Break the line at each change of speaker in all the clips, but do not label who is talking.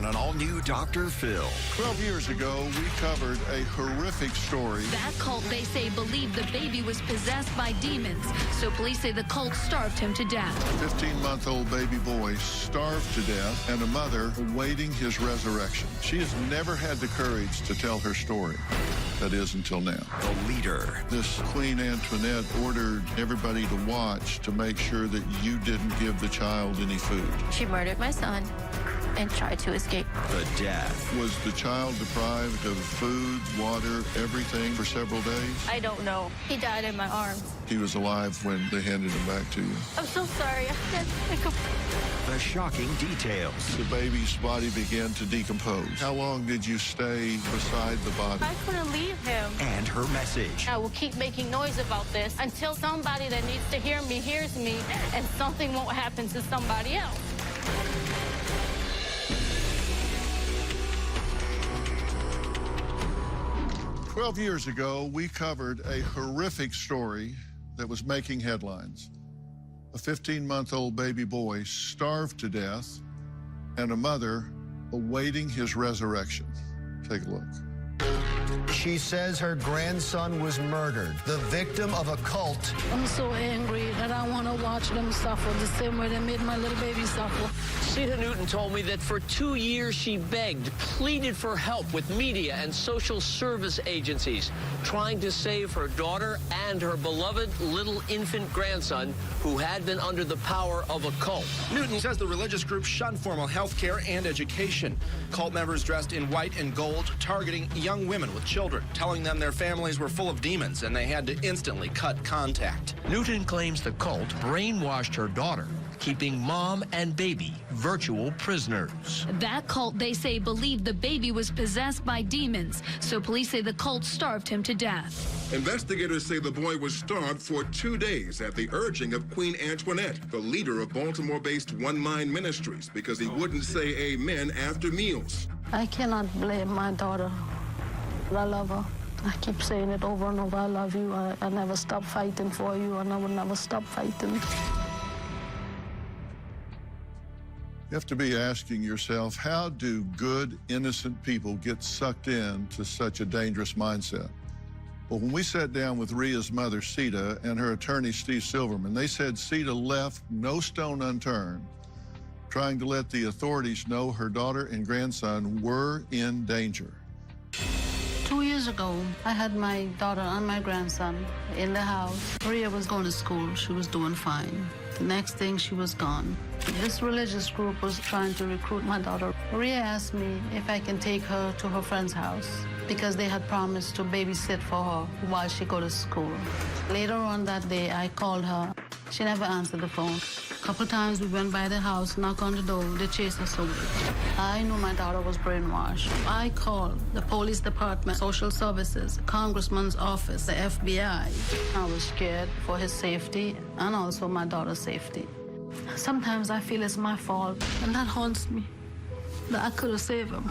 an all-new Dr. Phil.
12 years ago, we covered a horrific story.
That cult, they say, believed the baby was possessed by demons. So police say the cult starved him to death.
A 15-month-old baby boy starved to death and a mother awaiting his resurrection. She has never had the courage to tell her story. That is, until now.
The leader.
This Queen Antoinette ordered everybody to watch to make sure that you didn't give the child any food.
She murdered my son and tried to escape.
The death.
Was the child deprived of food, water, everything for several days?
I don't know. He died in my arms.
He was alive when they handed him back to you.
I'm so sorry. I can't.
The shocking details.
The baby's body began to decompose. How long did you stay beside the body?
I couldn't leave him.
And her message.
I will keep making noise about this until somebody that needs to hear me hears me and something won't happen to somebody else.
"12 years ago, we covered a horrific story that was making headlines. A 15-month-old baby boy starved to death and a mother awaiting his resurrection." Take a look.
She says her grandson was murdered, the victim of a cult.
I'm so angry that I want to watch them suffer the same way they made my little baby suffer.
Sita Newton told me that for 2 years she begged, pleaded for help with media and social service agencies, trying to save her daughter and her beloved little infant grandson who had been under the power of a cult.
Newton says the religious group shunned formal health care and education. Cult members dressed in white and gold, targeting young women with children, telling them their families were full of demons and they had to instantly cut contact.
Newton claims the cult brainwashed her daughter, keeping mom and baby virtual prisoners.
That cult, they say, believed the baby was possessed by demons. So police say the cult starved him to death.
Investigators say the boy was starved for 2 days at the urging of Queen Antoinette, the leader of Baltimore-based One Mind Ministries, because he wouldn't say amen after meals.
I cannot blame my daughter. I love her. I keep saying it over and over. I love you. I never stop fighting for you, and I will never stop fighting.
You have to be asking yourself, how do good, innocent people get sucked into such a dangerous mindset? Well, when we sat down with Ria's mother, Sita, and her attorney, Steve Silverman, they said Sita left no stone unturned, trying to let the authorities know her daughter and grandson were in danger.
2 years ago, I had my daughter and my grandson in the house. Ria was going to school. She was doing fine. The next thing, she was gone. This religious group was trying to recruit my daughter. Ria asked me if I can take her to her friend's house because they had promised to babysit for her while she go to school. Later on that day, I called her. She never answered the phone. A couple times we went by the house, knock on the door, they chased us away. I knew my daughter was brainwashed. I called the police department, social services, congressman's office, the FBI. I was scared for his safety and also my daughter's safety. Sometimes I feel it's my fault, and that haunts me, that I could have saved him.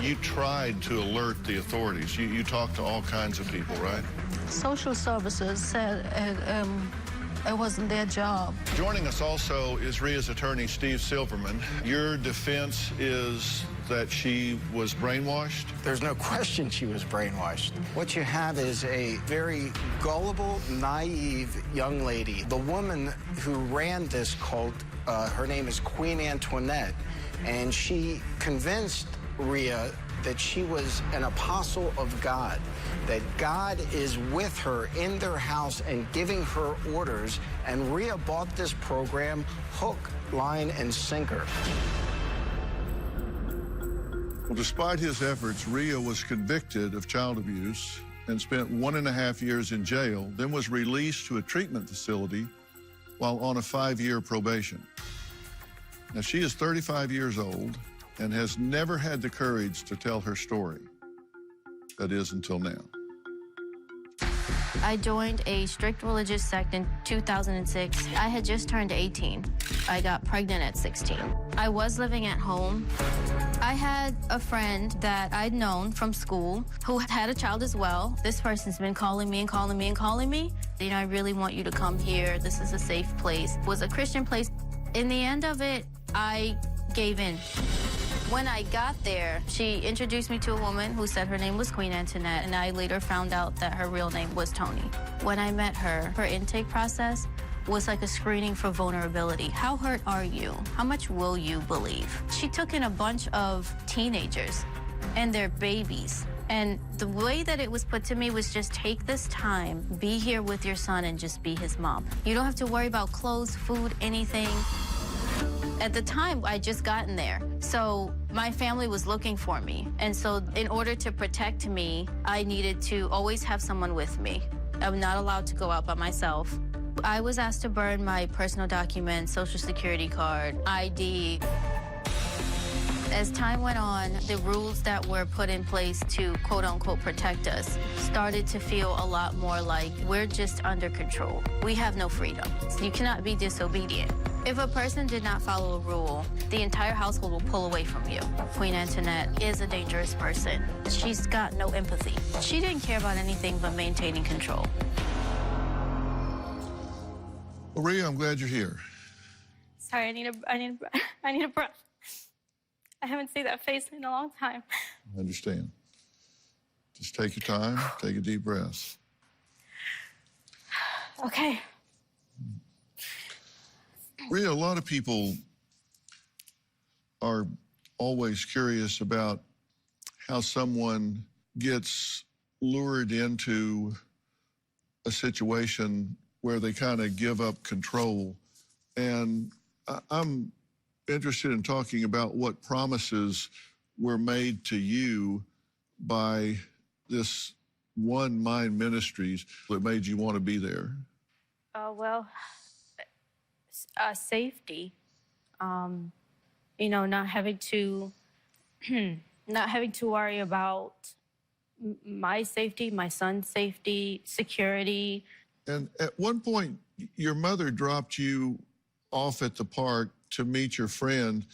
You tried to alert the authorities. You talked to all kinds of people, right?
Social services said it wasn't their job.
Joining us also is Ria's attorney, Steve Silverman. Your defense is that she was brainwashed?
There's no question she was brainwashed. What you have is a very gullible, naive young lady. The woman who ran this cult, her name is Queen Antoinette, and she convinced Ria that she was an apostle of God, that God is with her in their house and giving her orders, and Ria bought this program hook, line, and sinker.
Well, despite his efforts, Ria was convicted of child abuse and spent 1.5 years in jail, then was released to a treatment facility while on a 5-year probation. Now, she is 35 years old and has never had the courage to tell her story. That is, until now.
I joined a strict religious sect in 2006. I had just turned 18. I got pregnant at 16. I was living at home. I had a friend that I'd known from school who had a child as well. This person's been calling me and calling me and calling me. You know, I really want you to come here. This is a safe place. It was a Christian place. In the end of it, I gave in. When I got there, she introduced me to a woman who said her name was Queen Antoinette, and I later found out that her real name was Toni. When I met her, her intake process was like a screening for vulnerability. How hurt are you? How much will you believe? She took in a bunch of teenagers and their babies. And the way that it was put to me was just take this time, be here with your son, and just be his mom. You don't have to worry about clothes, food, anything. At the time, I just gotten there, so my family was looking for me. And so in order to protect me, I needed to always have someone with me. I'm not allowed to go out by myself. I was asked to burn my personal documents, social security card, ID. As time went on, the rules that were put in place to quote-unquote protect us started to feel a lot more like we're just under control. We have no freedom. You cannot be disobedient. If a person did not follow a rule, the entire household will pull away from you. Queen Antoinette is a dangerous person. She's got no empathy. She didn't care about anything but maintaining control.
Maria, I'm glad you're here.
Sorry, I need a breath. I haven't seen that face in a long time.
I understand. Just take your time, take a deep breath.
Okay.
Maria, a lot of people are always curious about how someone gets lured into a situation where they kind of give up control. And I'm interested in talking about what promises were made to you by this One Mind Ministries that made you want to be there.
Safety. You know, not having to worry about my safety, my son's safety, security.
And at one point, your mother dropped you off at the park to meet your friend.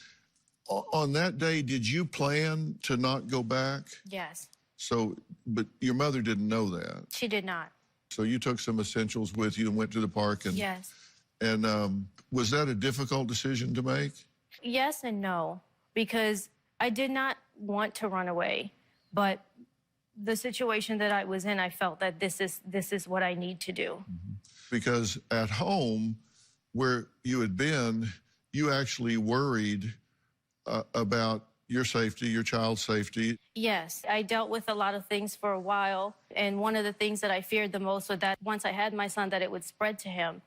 On that day, did you plan to not go back?
Yes.
So, but your mother didn't know that.
She did not.
So you took some essentials with you and went to the park. And,
Yes.
And was that a difficult decision to make?
Yes and no, because I did not want to run away, but the situation that I was in, I felt that this is what I need to do.
Because at home, where you had been, you actually worried about your safety, your child's safety.
Yes, I dealt with a lot of things for a while, and one of the things that I feared the most was that once I had my son, that it would spread to him.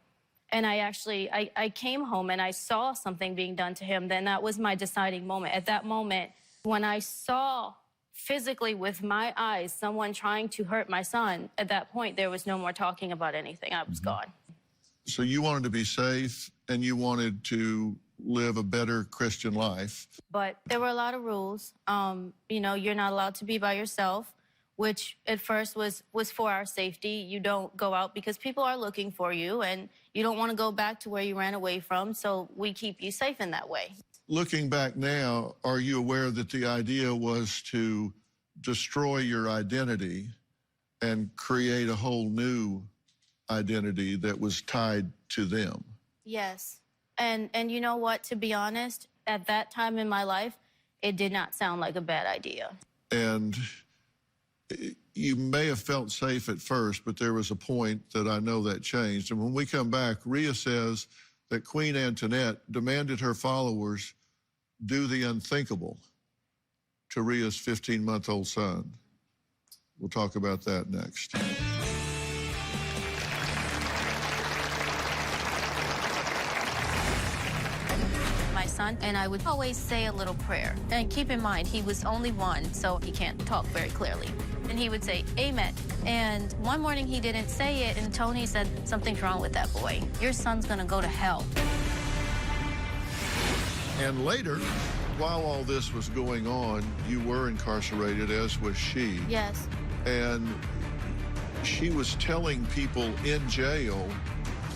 And I came home and I saw something being done to him. Then that was my deciding moment. At that moment, when I saw physically with my eyes someone trying to hurt my son, at that point, there was no more talking about anything. I was gone.
So you wanted to be safe and you wanted to live a better Christian life.
But there were a lot of rules. You know, you're not allowed to be by yourself, which at first was for our safety. You don't go out because people are looking for you, and you don't want to go back to where you ran away from, so we keep you safe in that way.
Looking back now, are you aware that the idea was to destroy your identity and create a whole new identity that was tied to them?
Yes. And you know what, to be honest, at that time in my life, it did not sound like a bad idea.
And you may have felt safe at first, but there was a point that I know that changed. And when we come back, Rhea says that Queen Antoinette demanded her followers do the unthinkable to Rhea's 15-month-old son. We'll talk about that next.
My son and I would always say a little prayer. And keep in mind, he was only one, so he can't talk very clearly. And he would say, amen. And one morning he didn't say it, and Toni said, something's wrong with that boy. Your son's gonna go to hell.
And later, while all this was going on, you were incarcerated, as was she.
Yes.
And she was telling people in jail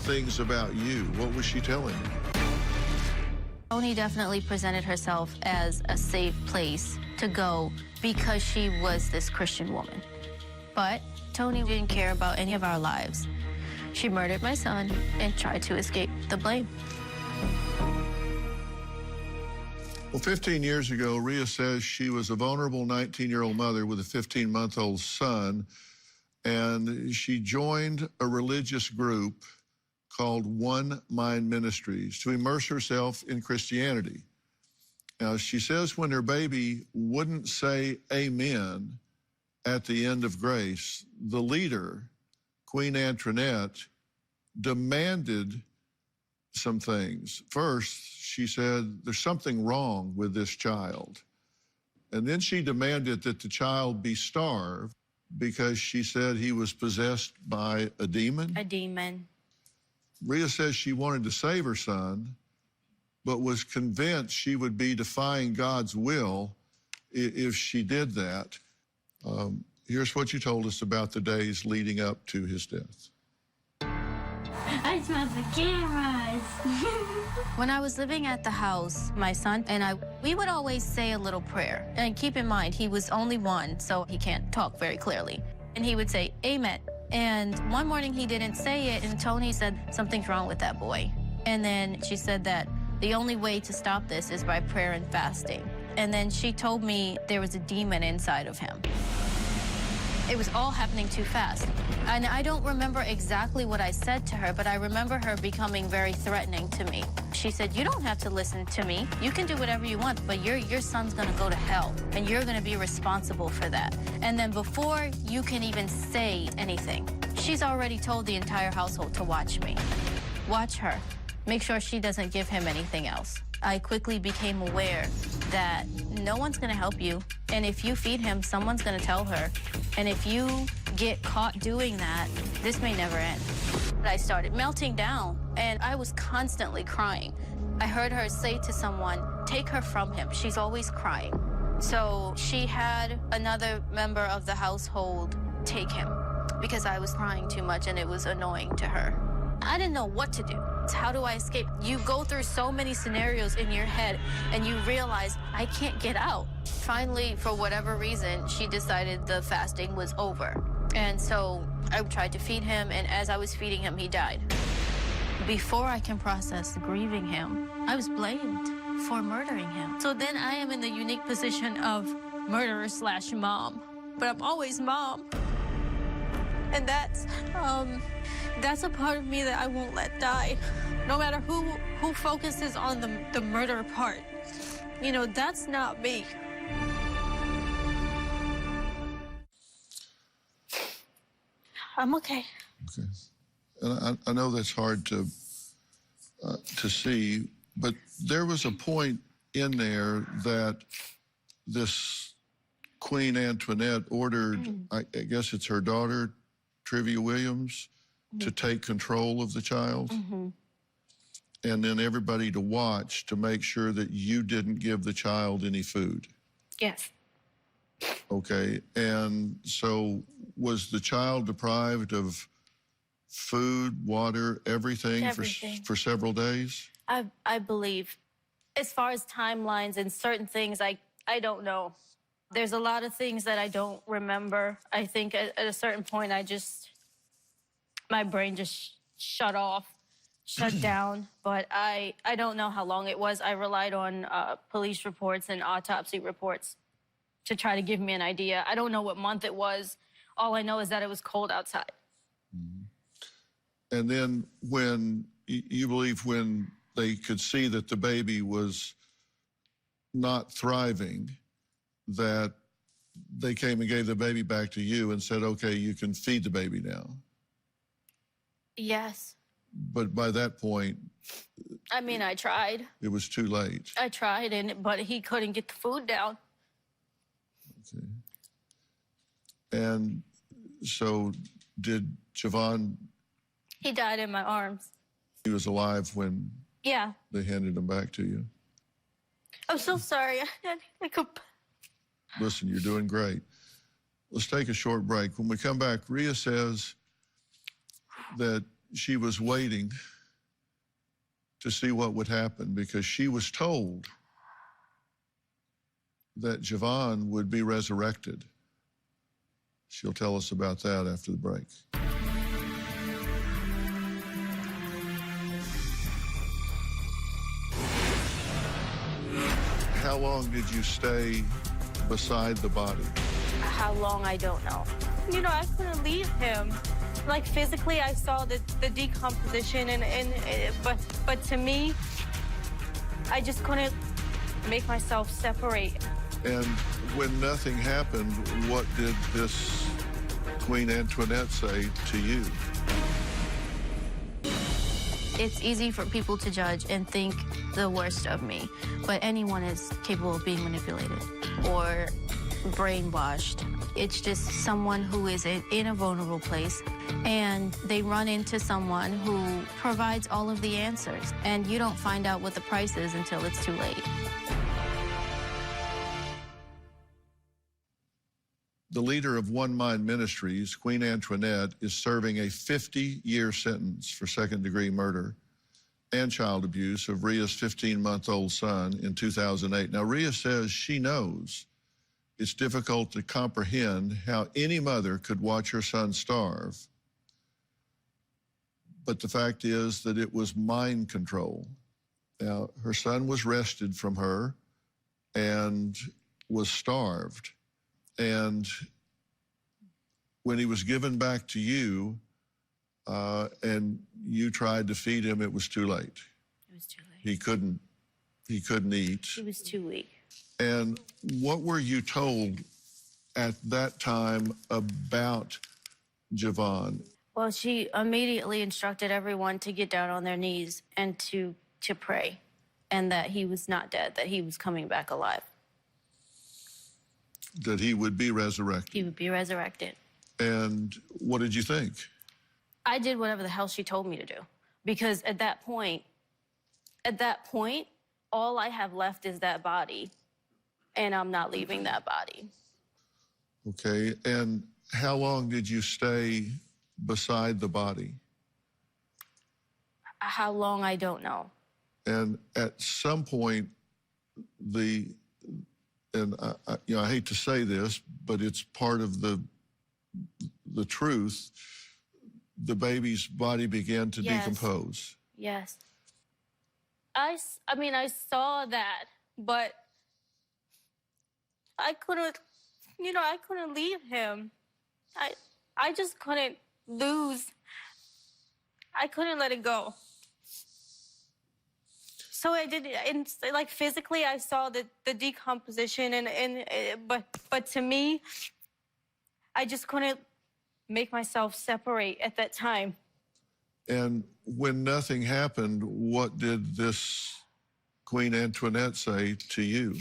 things about you. What was she telling you?
Toni definitely presented herself as a safe place to go because she was this Christian woman. But Toni didn't care about any of our lives. She murdered my son and tried to escape the blame.
Well, 15 years ago, Rhea says she was a vulnerable 19-year-old mother with a 15-month-old son, and she joined a religious group called One Mind Ministries to immerse herself in Christianity. Now, she says when her baby wouldn't say amen at the end of grace, the leader, Queen Antoinette, demanded some things. First, she said, there's something wrong with this child. And then she demanded that the child be starved because she said he was possessed by a demon.
A demon.
Rhea says she wanted to save her son, but was convinced she would be defying God's will if she did that. Here's what you told us about the days leading up to his death.
I smell the cameras. When I was living at the house, my son and we would always say a little prayer. And keep in mind, he was only one, so he can't talk very clearly. And he would say, amen. And one morning he didn't say it, and Tony said, something's wrong with that boy. And then she said that the only way to stop this is by prayer and fasting. And then she told me there was a demon inside of him. It was all happening too fast. And I don't remember exactly what I said to her, but I remember her becoming very threatening to me. She said, you don't have to listen to me. You can do whatever you want, but your son's gonna go to hell, and you're gonna be responsible for that. And then before you can even say anything, she's already told the entire household to watch me. Watch her. Make sure she doesn't give him anything else. I quickly became aware that no one's gonna help you. And if you feed him, someone's gonna tell her. And if you get caught doing that, this may never end. I started melting down, and I was constantly crying. I heard her say to someone, take her from him. She's always crying. So she had another member of the household take him because I was crying too much and it was annoying to her. I didn't know what to do. How do I escape? You go through so many scenarios in your head and you realize, I can't get out. Finally, for whatever reason, she decided the fasting was over. And so I tried to feed him, and as I was feeding him, he died. Before I can process grieving him, I was blamed for murdering him. So then I am in the unique position of murderer/mom, but I'm always mom. And that's a part of me that I won't let die. No matter who focuses on the murder part, you know, that's not me. I'm okay.
Okay. And I know that's hard to see, but there was a point in there that this Queen Antoinette ordered, I guess it's her daughter, Trivia Williams, to take control of the child, and then everybody to watch to make sure that you didn't give the child any food.
Yes.
Okay, and so was the child deprived of food, water, everything. For several days?
I believe. As far as timelines and certain things, I don't know. There's a lot of things that I don't remember. I think at a certain point, my brain just shut down. But I don't know how long it was. I relied on police reports and autopsy reports to try to give me an idea. I don't know what month it was. All I know is that it was cold outside.
And then when you believe when they could see that the baby was not thriving, that they came and gave the baby back to you and said, okay, you can feed the baby now.
Yes.
But by that point,
I mean, I tried.
it was too late.
I tried, but he couldn't get the food down.
Okay. And so did Javon,
He died in my arms.
he was alive when
Yeah.
they handed him back to you?
I'm so sorry. I could...
Listen, you're doing great. Let's take a short break. When we come back, Rhea says that she was waiting to see what would happen because she was told that Javon would be resurrected. She'll tell us about that after the break. how long did you stay beside the body?
How long, I don't know. You know, I couldn't leave him. Like, physically, I saw the decomposition, but to me, I just couldn't make myself separate.
And when nothing happened, what did this Queen Antoinette say to you?
It's easy for people to judge and think the worst of me, but anyone is capable of being manipulated or brainwashed. It's just someone who is in a vulnerable place, and they run into someone who provides all of the answers, and you don't find out what the price is until it's too late.
The leader of One Mind Ministries, Queen Antoinette, is serving a 50-year sentence for second-degree murder and child abuse of Rhea's 15-month-old son in 2008. Now, Rhea says she knows it's difficult to comprehend how any mother could watch her son starve. But the fact is that it was mind control. Now, her son was wrested from her and was starved. And when he was given back to you and you tried to feed him, it was too late.
It was too late.
He couldn't eat.
He was too weak.
And what were you told at that time about Javon?
Well, she immediately instructed everyone to get down on their knees and to pray, and that he was not dead, that he was coming back alive.
That he would be resurrected.
He would be resurrected.
And what did you think?
I did whatever the hell she told me to do, because at that point, all I have left is that body, and I'm not leaving that body.
Okay, and how long did you stay beside the body?
How long, I don't know.
And at some point, I hate to say this, but it's part of the truth, the baby's body began to decompose.
Yes. I mean, I saw that, but I couldn't leave him. I just couldn't lose. I couldn't let it go. So I did, and like physically, I saw the decomposition, but to me, I just couldn't make myself separate at that time.
And when nothing happened, what did this Queen Antoinette say to you?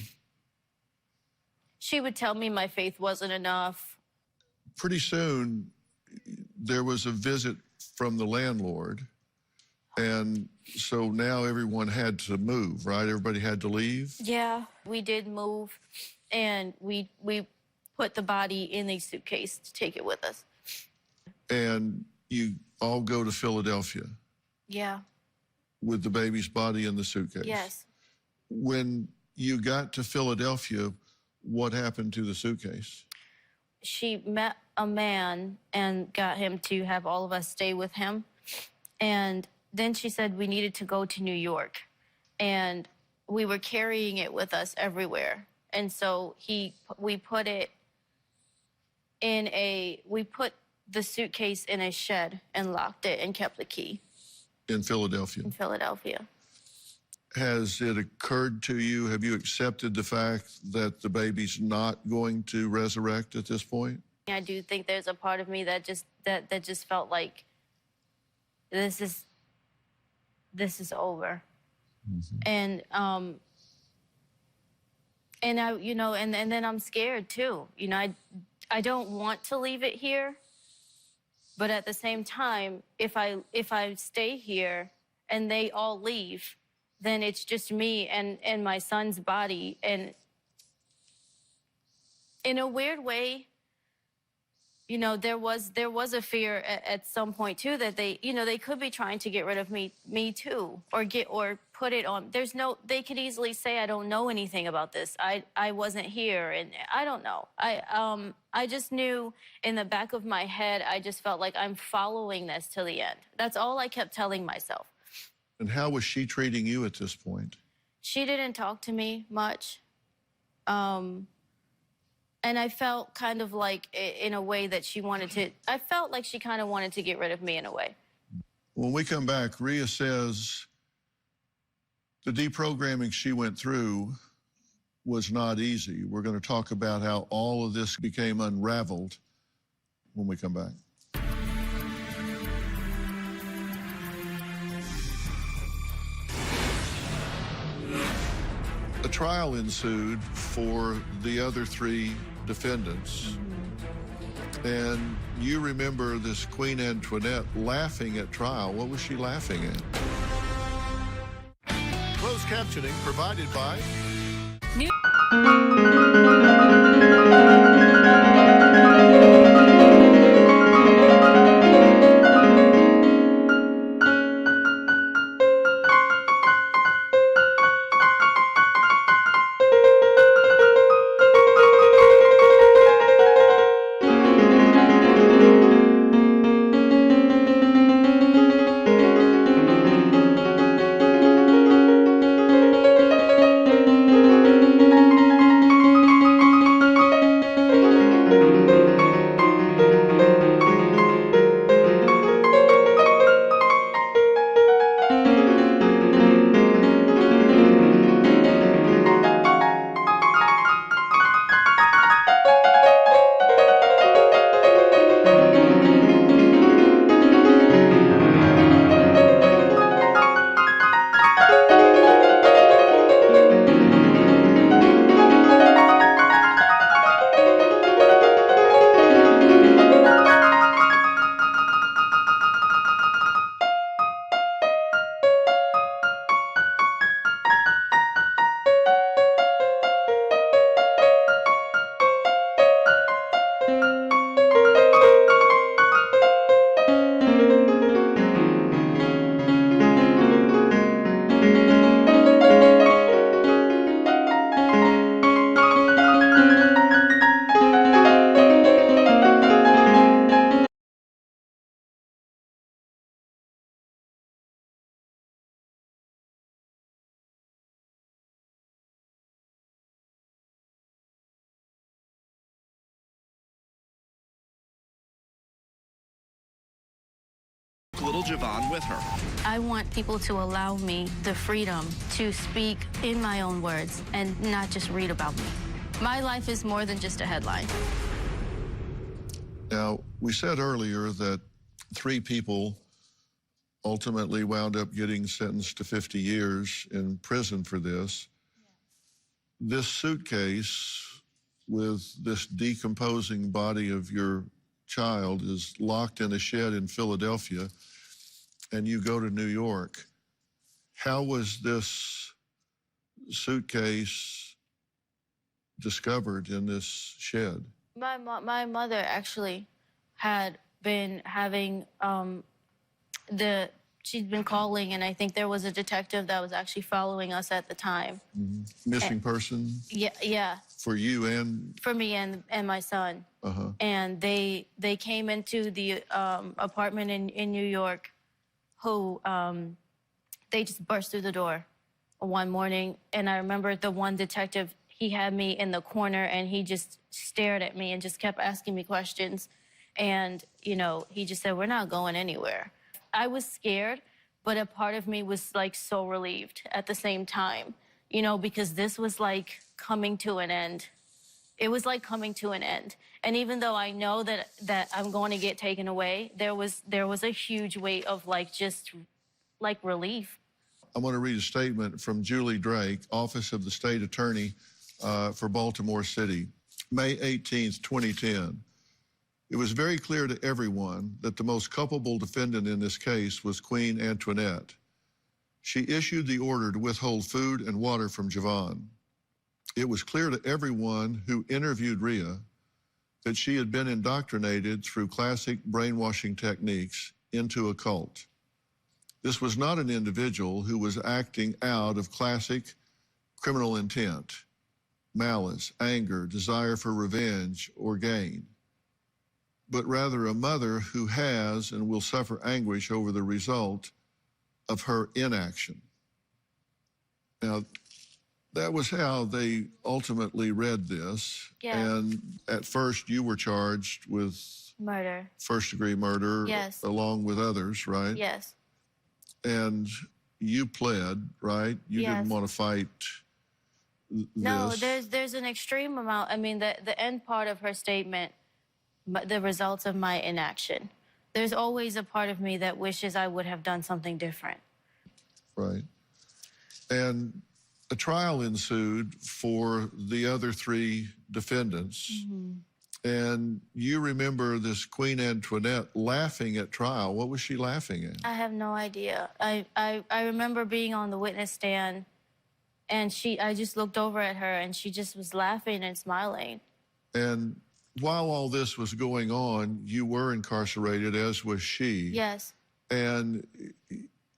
She would tell me my faith wasn't enough.
Pretty soon, there was a visit from the landlord. And so now everyone had to move, right? Everybody had to leave?
Yeah, we did move, and we put the body in a suitcase to take it with us.
And you all go to Philadelphia?
Yeah.
With the baby's body in the suitcase?
Yes.
When you got to Philadelphia, what happened to the suitcase?
She met a man and got him to have all of us stay with him. And then she said we needed to go to New York. And we were carrying it with us everywhere. And so we put the suitcase in a shed and locked it and kept the key.
In Philadelphia?
In Philadelphia.
Has it occurred to you, have you accepted the fact that the baby's not going to resurrect at this point?
I do think there's a part of me that just felt like this is over. Mm-hmm. And I, and then I'm scared too. I don't want to leave it here, but at the same time, if I stay here and they all leave, then it's just me and my son's body. And in a weird way, there was a fear at some point too that they could be trying to get rid of me too, or put it on. They could easily say I don't know anything about this. I wasn't here, and I don't know. I just knew in the back of my head, I just felt like I'm following this to the end. That's all I kept telling myself.
And how was she treating you at this point?
She didn't talk to me much. And I felt kind of like, in a way, that I felt like she kind of wanted to get rid of me in a way.
When we come back, Rhea says the deprogramming she went through was not easy. We're going to talk about how all of this became unraveled when we come back. A trial ensued for the other three defendants. And you remember this Queen Antoinette laughing at trial. What was she laughing at? Closed captioning provided by
little Javon with her.
I want people to allow me the freedom to speak in my own words and not just read about me. My life is more than just a headline.
Now, we said earlier that 3 people ultimately wound up getting sentenced to 50 years in prison for this. This suitcase with this decomposing body of your child is locked in a shed in Philadelphia, and you go to New York. How was this suitcase discovered in this shed?
My mother actually had been having she'd been calling, and I think there was a detective that was actually following us at the time.
Missing person?
Yeah.
For you and?
For me and my son. And they came into the apartment in New York, who they just burst through the door one morning. And I remember the one detective, he had me in the corner, and he just stared at me and just kept asking me questions. And, you know, he just said, "We're not going anywhere." I was scared, but a part of me was like so relieved at the same time, you know, because this was like coming to an end. It was like coming to an end. And even though I know that I'm going to get taken away, there was a huge weight of like just like relief.
I want to read a statement from Julie Drake, Office of the State Attorney for Baltimore City, May 18th, 2010. It was very clear to everyone that the most culpable defendant in this case was Queen Antoinette. She issued the order to withhold food and water from Javon. It was clear to everyone who interviewed Rhea that she had been indoctrinated through classic brainwashing techniques into a cult. This was not an individual who was acting out of classic criminal intent, malice, anger, desire for revenge or gain, but rather a mother who has and will suffer anguish over the result of her inaction. Now, That was how they ultimately read this.
Yeah.
And at first you were charged with
Murder.
first-degree murder,
Yes.
along with others, right?
Yes.
And you pled, right? You
Yes.
didn't want to fight
No,
this.
there's an extreme amount. I mean, the end part of her statement, the results of my inaction. There's always a part of me that wishes I would have done something different.
Right. And a trial ensued for the other three defendants. And you remember this Queen Antoinette laughing at trial. What was she laughing at?
I have no idea. I remember being on the witness stand, and I just looked over at her, and she just was laughing and smiling.
And while all this was going on, you were incarcerated, as was she.
Yes.
And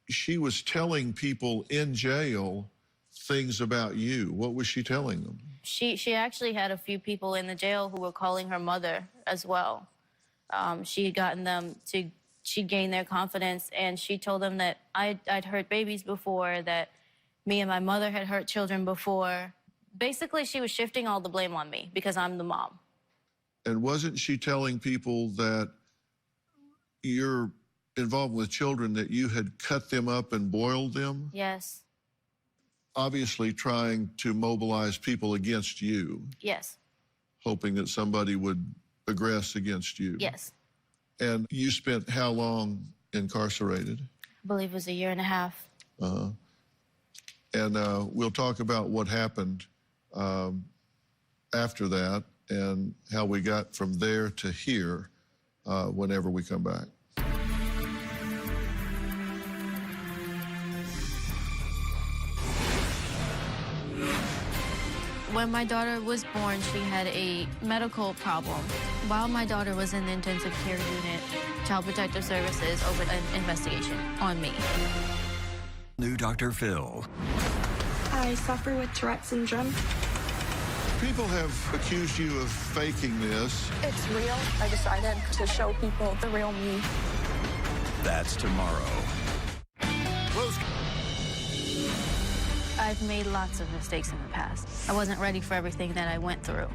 she was telling people in jail things about you. What was she telling them?
She actually had a few people in the jail who were calling her mother as well. She had gotten them to, she gained their confidence, and she told them that I'd hurt babies before, that me and my mother had hurt children before. Basically, she was shifting all the blame on me because I'm the mom.
And wasn't she telling people that you're involved with children, that you had cut them up and boiled them?
Yes.
Obviously trying to mobilize people against you,
Yes.
hoping that somebody would aggress against you.
Yes.
And you spent how long incarcerated?
I believe it was 1.5 years.
And we'll talk about what happened after that and how we got from there to here whenever we come back.
When my daughter was born, she had a medical problem. While my daughter was in the intensive care unit, Child Protective Services opened an investigation on me.
New Dr. Phil.
I suffer with Tourette syndrome.
People have accused you of faking this.
It's real. I decided to show people the real me.
That's tomorrow.
I've made lots of mistakes in the past. I wasn't ready for everything that I went through.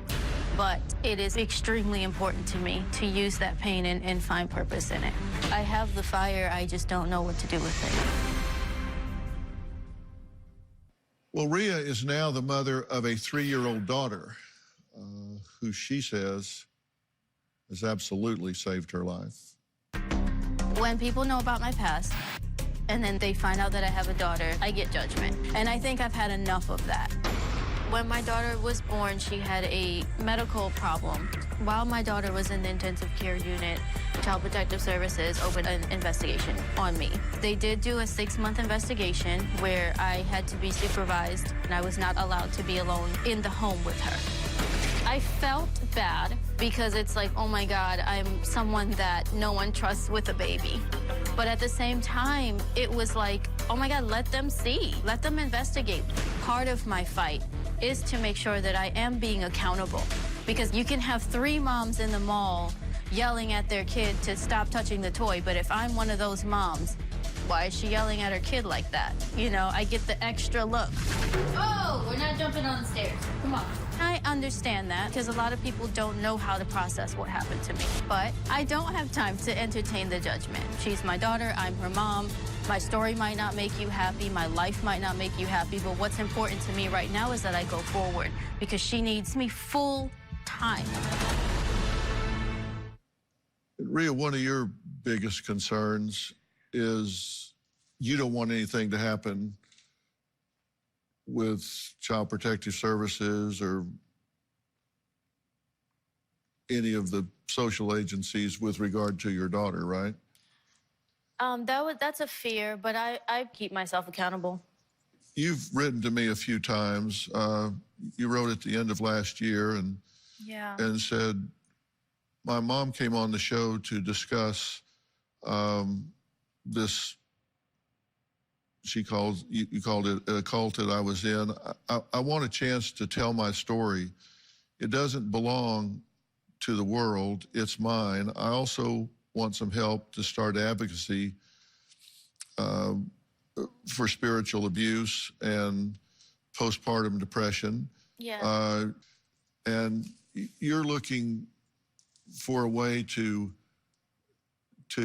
But it is extremely important to me to use that pain and find purpose in it. I have the fire, I just don't know what to do with it.
Well, Rhea is now the mother of a 3-year-old daughter who she says has absolutely saved her life.
When people know about my past, and then they find out that I have a daughter, I get judgment. And I think I've had enough of that. When my daughter was born, she had a medical problem. While my daughter was in the intensive care unit, Child Protective Services opened an investigation on me. They did do a 6-month investigation where I had to be supervised and I was not allowed to be alone in the home with her. I felt bad because it's like, oh my God, I'm someone that no one trusts with a baby. But at the same time, it was like, oh my God, let them see, let them investigate. Part of my fight is to make sure that I am being accountable, because you can have 3 moms in the mall yelling at their kid to stop touching the toy, but if I'm one of those moms, why is she yelling at her kid like that? You know, I get the extra look. Oh, we're not jumping on the stairs. Come on. I understand that because a lot of people don't know how to process what happened to me. But I don't have time to entertain the judgment. She's my daughter. I'm her mom. My story might not make you happy. My life might not make you happy. But what's important to me right now is that I go forward because she needs me full time.
Rhea, one of your biggest concerns is you don't want anything to happen with Child Protective Services or any of the social agencies with regard to your daughter, right?
That's a fear, but I keep myself accountable.
You've written to me a few times. You wrote at the end of last year and said, my mom came on the show to discuss this, you called it a cult that I was in. I want a chance to tell my story. It doesn't belong to the world, it's mine. I also want some help to start advocacy for spiritual abuse and postpartum depression.
Yeah.
And you're looking for a way to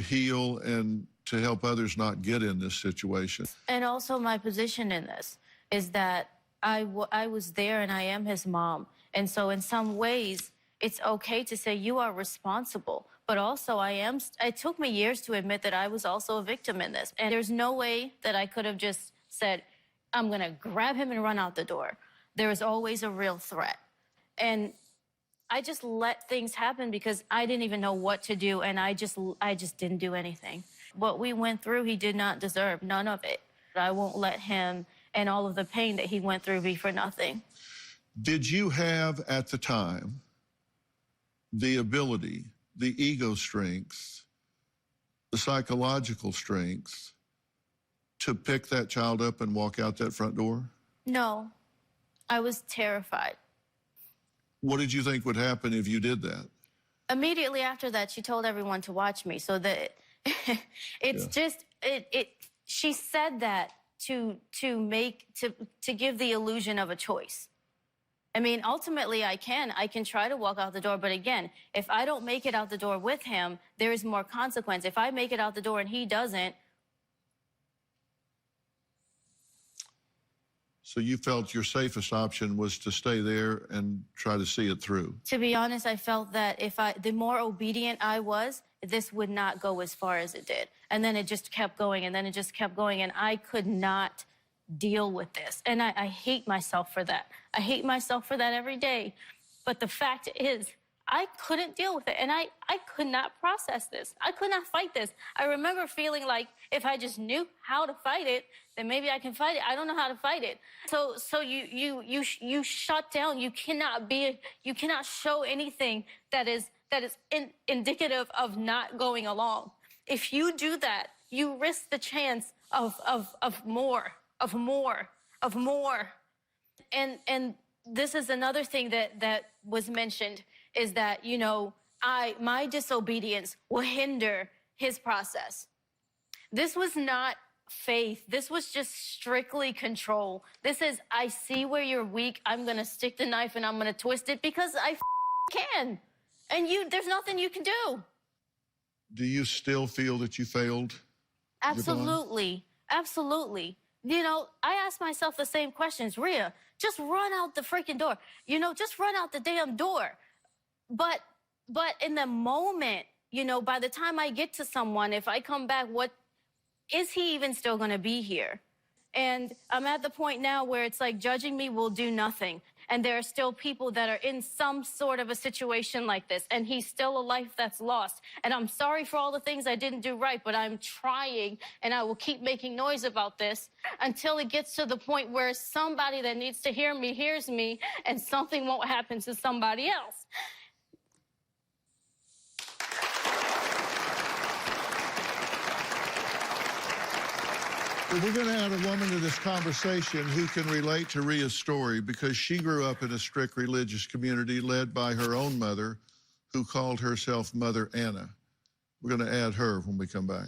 heal and to help others not get in this situation.
And also my position in this is that I was there and I am his mom. And so in some ways, it's okay to say you are responsible. But also it took me years to admit that I was also a victim in this. And there's no way that I could have just said, I'm going to grab him and run out the door. There is always a real threat. And I just let things happen because I didn't even know what to do. And I just didn't do anything. What we went through, he did not deserve, none of it. I won't let him and all of the pain that he went through be for nothing.
Did you have at the time the ability, the ego strength, the psychological strength to pick that child up and walk out that front door?
No, I was terrified.
What did you think would happen if you did that?
Immediately after that, she told everyone to watch me so that she said that to give the illusion of a choice. I mean, ultimately I can try to walk out the door, but again, if I don't make it out the door with him, there is more consequence. If I make it out the door and he doesn't.
So you felt your safest option was to stay there and try to see it through?
To be honest, I felt that the more obedient I was, this would not go as far as it did. And then it just kept going, and then it just kept going, and I could not deal with this. And I hate myself for that. I hate myself for that every day. But the fact is, I couldn't deal with it, and I could not process this. I could not fight this. I remember feeling like if I just knew how to fight it, then maybe I can fight it. I don't know how to fight it. So you shut down. You cannot show anything that is indicative of not going along. If you do that, you risk the chance of more. And this is another thing that was mentioned, is that, you know, my disobedience will hinder his process. This was not faith. This was just strictly control. This is, I see where you're weak. I'm going to stick the knife and I'm going to twist it because I can. And there's nothing you can do.
Do you still feel that you failed?
Absolutely. Absolutely. You know, I ask myself the same questions. Rhea, just run out the freaking door. You know, just run out the damn door. But in the moment, you know, by the time I get to someone, if I come back, what is he even still going to be here? And I'm at the point now where it's like judging me will do nothing. And there are still people that are in some sort of a situation like this, and he's still a life that's lost. And I'm sorry for all the things I didn't do right, but I'm trying, and I will keep making noise about this until it gets to the point where somebody that needs to hear me hears me, and something won't happen to somebody else.
Well, we're going to add a woman to this conversation who can relate to Rhea's story because she grew up in a strict religious community led by her own mother, who called herself Mother Anna. We're going to add her when we come back.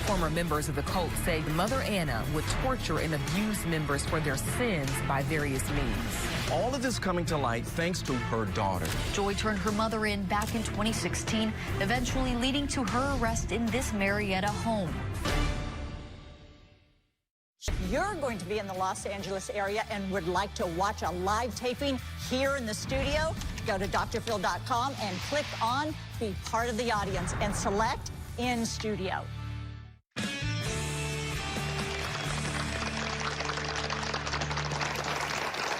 Former members of the cult say Mother Anna would torture and abuse members for their sins by various means.
All of this coming to light thanks to her daughter.
Joy turned her mother in back in 2016, eventually leading to her arrest in this Marietta home.
You're going to be in the Los Angeles area and would like to watch a live taping here in the studio, go to drphil.com and click on Be Part of the Audience and select In Studio.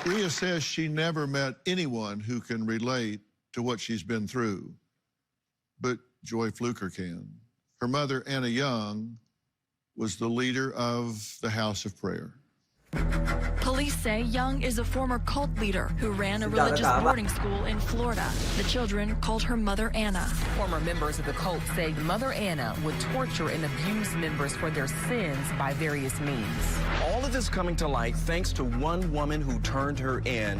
Rhea says she never met anyone who can relate to what she's been through, but Joy Fluker can. Her mother, Anna Young, was the leader of the House of Prayer.
Police say Young is a former cult leader who ran a religious boarding school in Florida. The children called her Mother Anna.
Former members of the cult say Mother Anna would torture and abuse members for their sins by various means.
All of this coming to light thanks to one woman who turned her in,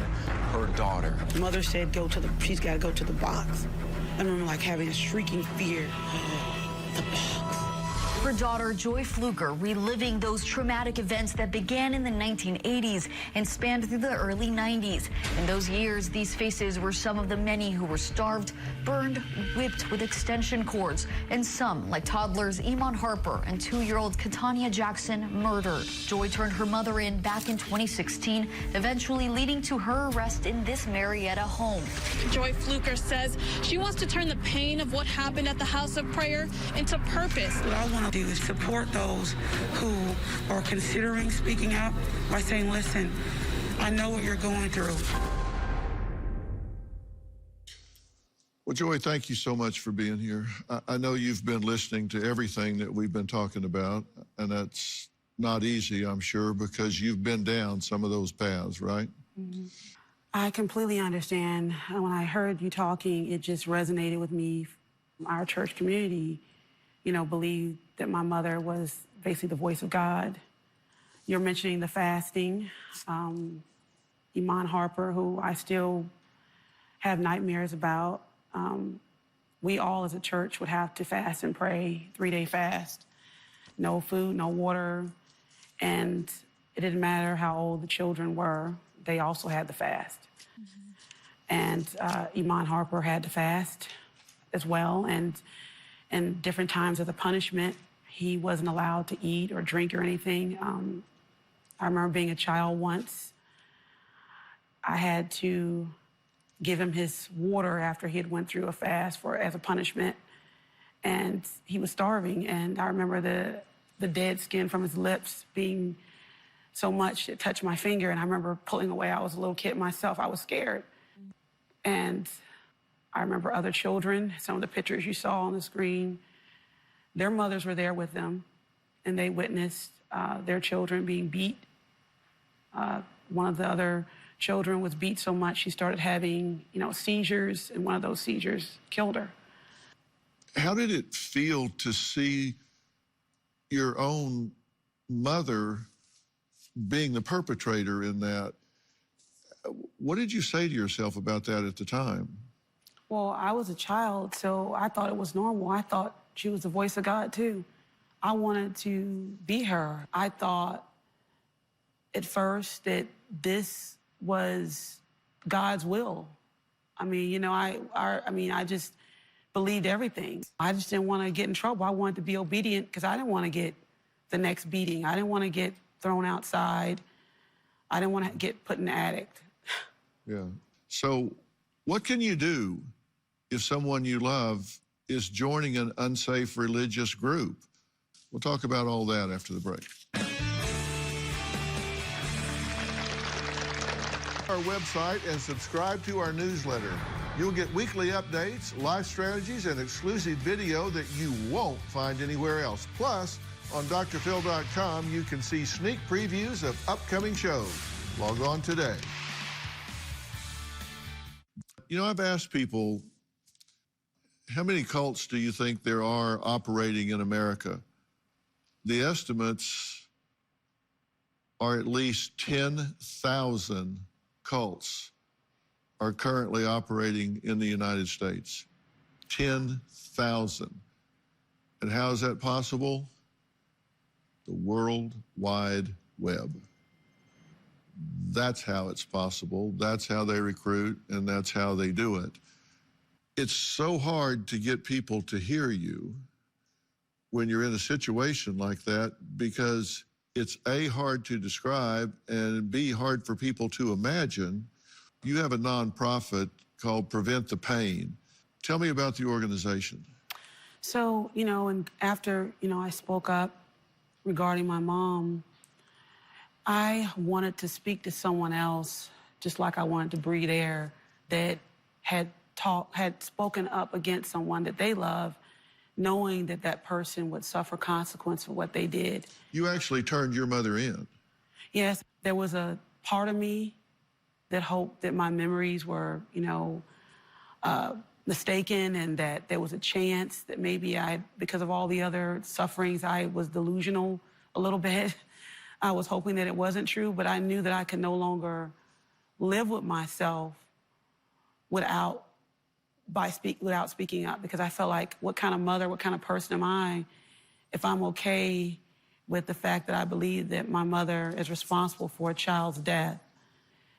her daughter.
Mother said she's got to go to the box. I remember like having a shrieking fear. The box.
Her daughter, Joy Fluker, reliving those traumatic events that began in the 1980s and spanned through the early 90s. In those years, these faces were some of the many who were starved, burned, whipped with extension cords, and some, like toddlers Iman Harper and 2-year-old Katania Jackson, murdered. Joy turned her mother in back in 2016, eventually leading to her arrest in this Marietta home.
Joy Fluker says she wants to turn the pain of what happened at the House of Prayer into purpose.
What I want to do is support those who are considering speaking out by saying, listen, I know what you're going through.
Well, Joy, thank you so much for being here. I know you've been listening to everything that we've been talking about, and that's not easy, I'm sure, because you've been down some of those paths, right?
Mm-hmm. I completely understand. When I heard you talking, it just resonated with me. Our church community, you know, believed that my mother was basically the voice of God. You're mentioning the fasting. Iman Harper, who I still have nightmares about. We all as a church would have to fast and pray, 3-day fast. No food, no water. And it didn't matter how old the children were, they also had to fast. Mm-hmm. And Iman Harper had to fast as well. And different times of the punishment, he wasn't allowed to eat or drink or anything. I remember being a child once. I had to give him his water after he had went through a fast as a punishment. And he was starving. And I remember the dead skin from his lips being so much it touched my finger. And I remember pulling away. I was a little kid myself. I was scared. And I remember other children, some of the pictures you saw on the screen, their mothers were there with them, and they witnessed their children being beat. One of the other children was beat so much she started having, seizures, and one of those seizures killed her.
How did it feel to see your own mother being the perpetrator in that? What did you say to yourself about that at the time?
Well, I was a child, so I thought it was normal. I thought she was the voice of God, too. I wanted to be her. I thought at first that this was God's will. I mean, I just believed everything. I just didn't want to get in trouble. I wanted to be obedient because I didn't want to get the next beating. I didn't want to get thrown outside. I didn't want to get put in the attic.
Yeah. So what can you do if someone you love is joining an unsafe religious group? We'll talk about all that after the break. Our website and subscribe to our newsletter. You'll get weekly updates, life strategies, and exclusive video that you won't find anywhere else. Plus, on drphil.com, you can see sneak previews of upcoming shows. Log on today. I've asked people, how many cults do you think there are operating in America? The estimates are at least 10,000 cults are currently operating in the United States. 10,000. And how is that possible? The World Wide Web. That's how it's possible. That's how they recruit, and that's how they do it. It's so hard to get people to hear you when you're in a situation like that because it's A, hard to describe, and B, hard for people to imagine. You have a nonprofit called Prevent the Pain. Tell me about the organization.
So, and after, I spoke up regarding my mom, I wanted to speak to someone else, just like I wanted to breathe air, that had spoken up against someone that they love, knowing that that person would suffer consequence for what they did.
You actually turned your mother in.
Yes, there was a part of me that hoped that my memories were, mistaken, and that there was a chance that maybe because of all the other sufferings, I was delusional a little bit. I was hoping that it wasn't true, but I knew that I could no longer live with myself without speaking up, because I felt like, what kind of mother, what kind of person am I if I'm okay with the fact that I believe that my mother is responsible for a child's death.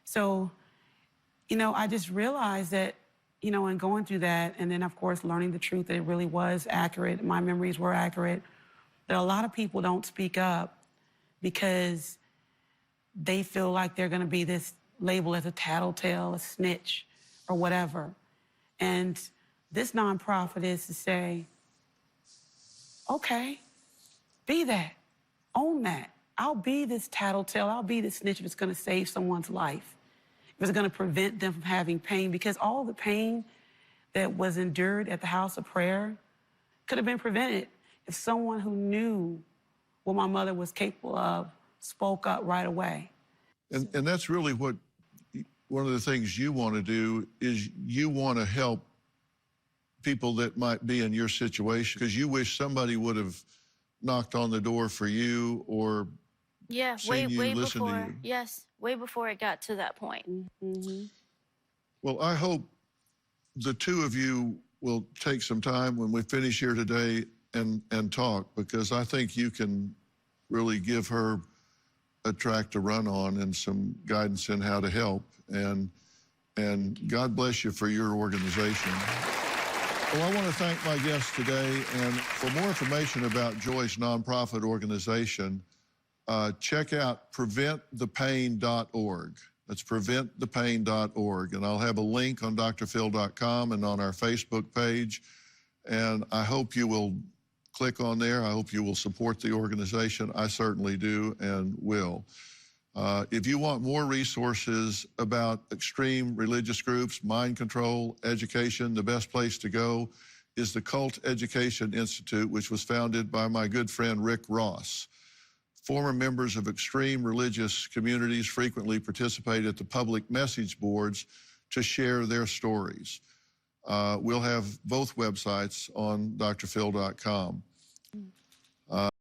So, you know, I just realized that, you know, in going through that, and then, of course, learning the truth that it really was accurate, my memories were accurate, that a lot of people don't speak up because they feel like they're going to be this label as a tattletale, a snitch, or whatever. And this nonprofit is to say, okay, be that, own that. I'll be this tattletale, I'll be this snitch if it's going to save someone's life, if it's going to prevent them from having pain, because all the pain that was endured at the house of prayer could have been prevented if someone who knew what my mother was capable of spoke up right away.
And that's really what, one of the things you want to do is you want to help people that might be in your situation, because you wish somebody would have knocked on the door for you or
Yeah,
seen you,
way
listened to
before.
you.
Yes, way before it got to that point.
Well, I hope the two of you will take some time when we finish here today and talk, because I think you can really give her a track to run on and some guidance in how to help. And God bless you for your organization. Well, I want to thank my guests today. And for more information about Joy's nonprofit organization, check out preventthepain.org. That's preventthepain.org. And I'll have a link on drphil.com and on our Facebook page. And I hope you will click on there. I hope you will support the organization. I certainly do and will. If you want more resources about extreme religious groups, mind control, education, the best place to go is the Cult Education Institute, which was founded by my good friend Rick Ross. Former members of extreme religious communities frequently participate at the public message boards to share their stories. We'll have both websites on drphil.com.